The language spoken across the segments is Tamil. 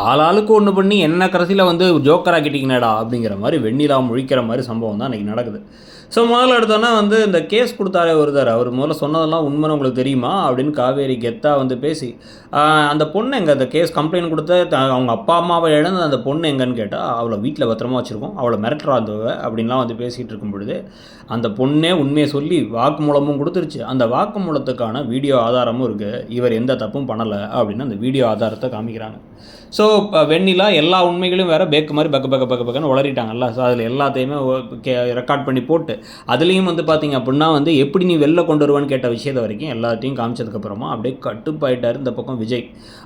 ஆளாளுக்கு ஒன்று பண்ணி என்ன கடைசியில் வந்து ஜோக்கர் ஆக்கிட்டீங்கடா அப்படிங்கிற மாதிரி வெண்ணிலா முழிக்கிற மாதிரி சம்பவம் தான் இன்றைக்கி நடக்குது. ஸோ முதல்ல எடுத்தோன்னா வந்து இந்த கேஸ் கொடுத்தாரே ஒருத்தர், அவர் முதல்ல சொன்னதெல்லாம் உண்மைன்னு உங்களுக்கு தெரியுமா அப்படின்னு காவேரி கெத்தாக வந்து பேசி, அந்த பொண்ணு எங்கே, அந்த கேஸ் கம்ப்ளைண்ட் கொடுத்த அவங்க அப்பா அம்மாவை இழந்து அந்த பொண்ணு எங்கன்னு கேட்டால், அவளை வீட்டில் பத்திரமா வச்சுருக்கோம், அவளை மிரட்டுறா அந்த அப்படின்லாம் வந்து பேசிகிட்டு இருக்கும் பொழுது, அந்த பொண்ணே உண்மையை சொல்லி வாக்குமூலமும் கொடுத்துருச்சு. அந்த வாக்குமூலத்துக்கான வீடியோ ஆதாரமும் இருக்குது. இவர் எந்த தப்பும் பண்ணலை அப்படின்னு அந்த வீடியோ ஆதாரத்தை காமிக்கிறாங்க. ஸோ இப்போ வெண்ணிலா எல்லா உண்மைகளையும் வேறு பேக்கு மாதிரி பக்கன்னு உளறிட்டாங்கல்ல. ஸோ அதில் எல்லாத்தையுமே ரெக்கார்ட் பண்ணி போட்டு, அதுலேயும் வந்து பார்த்திங்க அப்படின்னா வந்து எப்படி நீ வெளில கொண்டு வருவான்னு கேட்ட விஷயத்தை வரைக்கும் எல்லாத்தையும் காமிச்சதுக்கப்புறமா அப்படியே கட்டுப்பாயிட்டார் இந்த பக்கம் விஜய்.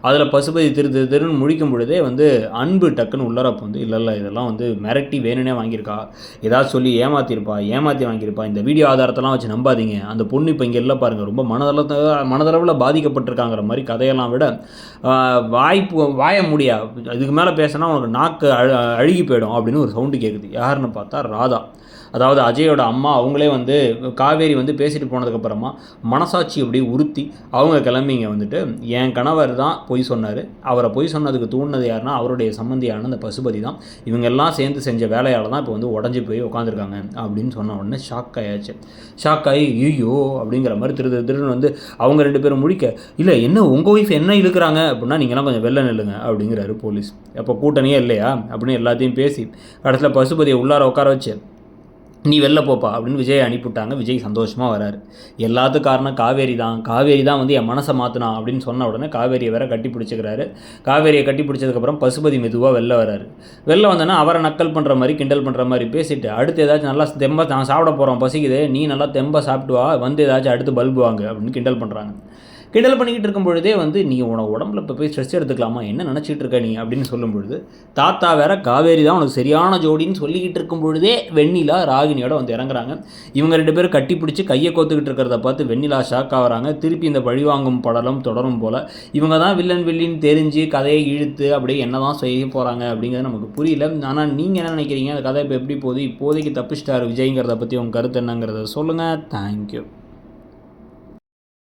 அதில் பசுபதி திருன்னு முழிக்கும் பொழுதே வந்து அன்பு டக்குன்னு உள்ளரப்பு வந்து இல்லை இதெல்லாம் வந்து மிரட்டி வேணும்னே வாங்கியிருக்கா, ஏதாவது சொல்லி ஏமாற்றி வாங்கியிருப்பா, இந்த வீடியோ ஆதாரத்தெல்லாம் வச்சு நம்பாதீங்க, அந்த பொண்ணு இப்போ இங்கே இல்லை பாருங்கள், ரொம்ப மனதளவில் பாதிக்கப்பட்டிருக்காங்கிற மாதிரி கதையெல்லாம் விட வாய முடியா, இதுக்கு மேலே பேசினா உனக்கு நாக்கு அழுகி போயிடும் அப்படின்னு ஒரு சவுண்டு கேட்குது. யாருன்னு பார்த்தா ராதா, அதாவது அஜயோட அம்மா. அவங்களே வந்து காவேரி வந்து பேசிட்டு போனதுக்கப்புறமா மனசாட்சி அப்படி உறுத்தி அவங்க கிளம்பிங்க வந்துட்டு, என் கணவர் தான் பொய் சொன்னார், அவரை பொய் சொன்னதுக்கு தூண்டினது யாருன்னா அவருடைய சம்மந்தியான அந்த பசுபதி தான், இவங்க எல்லாம் சேர்ந்து செஞ்ச வேலையால் தான் இப்போ வந்து உடஞ்சி போய் உட்காந்துருக்காங்க அப்படின்னு சொன்ன உடனே ஷாக் ஆகி ஐயோ அப்படிங்கிற மாதிரி திருன்னு வந்து அவங்க 2 பேரும் முழிக்க, இல்லை என்ன உங்கள் ஒய்ஃப் என்ன இழுக்கிறாங்க அப்படின்னா நீங்களாம் கொஞ்சம் வெளில நில்லுங்க அப்படிங்கிறாரு போலீஸ். அப்போ கூட்டணியே இல்லையா அப்படின்னு எல்லாத்தையும் பேசி கடைசியில் பசுபதியை உள்ளார உட்கார வச்சு, நீ வெளில போப்பா அப்படின்னு விஜய் அனுப்பிவிட்டாங்க. விஜய் சந்தோஷமாக வராரு. எல்லாத்துக்கும் காரணம் காவேரி தான் வந்து என் மனசை மாற்றினா அப்படின்னு சொன்ன உடனே காவேரியை வேற கட்டி பிடிச்சிக்கிறாரு. காவேரியை கட்டி பிடிச்சதுக்கப்புறம் பசுபதி மெதுவாக வெளில வராரு. வெளில வந்தோன்னா அவரை நக்கல் பண்ணுற மாதிரி கிண்டல் பண்ணுற மாதிரி பேசிட்டு, அடுத்து ஏதாச்சும் நல்லா தெம்ப நான் சாப்பிட போகிறோம் பசிக்குது, நீ நல்லா தெம்ப சாப்பிட்டு வா, வந்து ஏதாச்சும் அடுத்து பல்பு வாங்க அப்படின்னு கிண்டல் பண்ணுறாங்க. கிண்டல் பண்ணிக்கிட்டு இருக்கும் பொழுதே வந்து நீ உனக்கு உடம்புல இப்போ போய் ஸ்ட்ரெஸ் எடுத்துக்கலாமா, என்ன நினச்சிட்டு இருக்க நீ அப்படின்னு சொல்லும் பொழுது, தாத்தா வேற காவேரி தான் உனக்கு சரியான ஜோடின்னு சொல்லிக்கிட்டு இருக்கும் பொழுதே வெண்ணிலா ராகினியோட வந்து இறங்குறாங்க. இவங்க 2 பேரும் கட்டி பிடிச்சி கையை கோத்துக்கிட்டு இருக்கிறத பார்த்து வெண்ணிலா ஷாக் ஆகிறாங்க. திருப்பி இந்த பழிவாங்கும் படலம் தொடரும் போல் இவங்க தான் வில்லின்னு தெரிஞ்சு கதையை இழுத்து அப்படியே என்ன தான் செய்ய போகிறாங்க அப்படிங்கிறது நமக்கு புரியல. ஆனால் நீங்கள் என்ன நினைக்கிறீங்க, அந்த கதை இப்போ எப்படி போகுது, இப்போதைக்கு தப்பிச்சிட்டார் விஜய்ங்கிறத பற்றி உங்கள் கருத்து என்னங்கிறத சொல்லுங்கள். தேங்க்யூ.